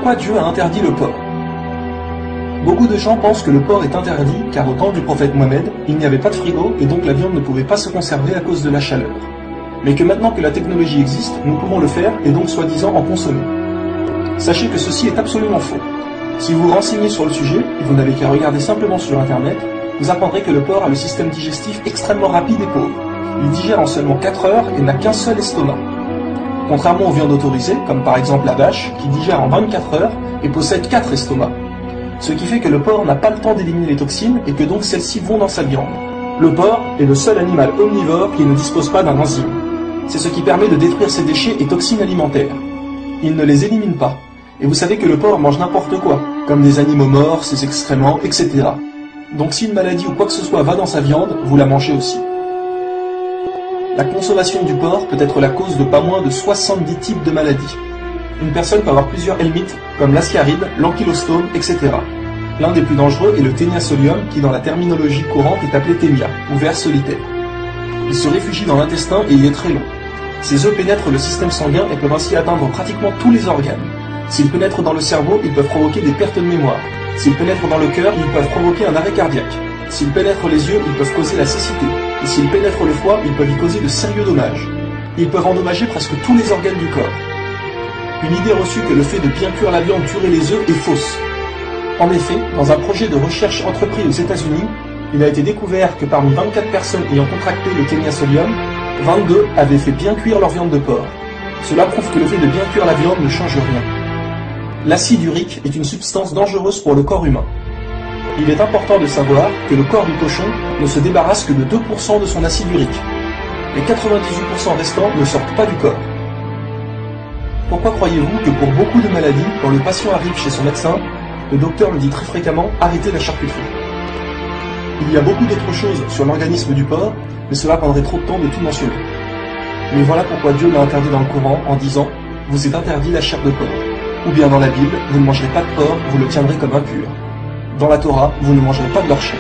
Pourquoi Dieu a interdit le porc? Beaucoup de gens pensent que le porc est interdit car au temps du prophète Mohammed, il n'y avait pas de frigo et donc la viande ne pouvait pas se conserver à cause de la chaleur. Mais que maintenant que la technologie existe, nous pouvons le faire et donc soi-disant en consommer. Sachez que ceci est absolument faux. Si vous vous renseignez sur le sujet, et vous n'avez qu'à regarder simplement sur internet, vous apprendrez que le porc a le système digestif extrêmement rapide et pauvre. Il digère en seulement 4 heures et n'a qu'un seul estomac. Contrairement aux viandes autorisées, comme par exemple la vache, qui digère en 24 heures et possède 4 estomacs. Ce qui fait que le porc n'a pas le temps d'éliminer les toxines et que donc celles-ci vont dans sa viande. Le porc est le seul animal omnivore qui ne dispose pas d'un enzyme. C'est ce qui permet de détruire ses déchets et toxines alimentaires. Il ne les élimine pas. Et vous savez que le porc mange n'importe quoi, comme des animaux morts, ses excréments, etc. Donc si une maladie ou quoi que ce soit va dans sa viande, vous la mangez aussi. La consommation du porc peut être la cause de pas moins de 70 types de maladies. Une personne peut avoir plusieurs helminths, comme l'ascaride, l'ankylostome, etc. L'un des plus dangereux est le Taenia solium, qui dans la terminologie courante est appelé ténia, ou ver solitaire. Il se réfugie dans l'intestin et y est très long. Ses œufs pénètrent le système sanguin et peuvent ainsi atteindre pratiquement tous les organes. S'ils pénètrent dans le cerveau, ils peuvent provoquer des pertes de mémoire. S'ils pénètrent dans le cœur, ils peuvent provoquer un arrêt cardiaque. S'ils pénètrent les yeux, ils peuvent causer la cécité. Et s'ils pénètrent le foie, ils peuvent y causer de sérieux dommages. Ils peuvent endommager presque tous les organes du corps. Une idée reçue que le fait de bien cuire la viande tuerait les œufs est fausse. En effet, dans un projet de recherche entrepris aux États-Unis, il a été découvert que parmi 24 personnes ayant contracté le Taenia solium, 22 avaient fait bien cuire leur viande de porc. Cela prouve que le fait de bien cuire la viande ne change rien. L'acide urique est une substance dangereuse pour le corps humain. Il est important de savoir que le corps du cochon ne se débarrasse que de 2% de son acide urique. Les 98% restants ne sortent pas du corps. Pourquoi croyez-vous que pour beaucoup de maladies, quand le patient arrive chez son médecin, le docteur lui dit très fréquemment « arrêtez la charcuterie ». Il y a beaucoup d'autres choses sur l'organisme du porc, mais cela prendrait trop de temps de tout mentionner. Mais voilà pourquoi Dieu l'a interdit dans le Coran en disant « vous est interdit la chair de porc ». Ou bien dans la Bible, vous ne mangerez pas de porc, vous le tiendrez comme impur. Dans la Torah, vous ne mangerez pas de leur chair.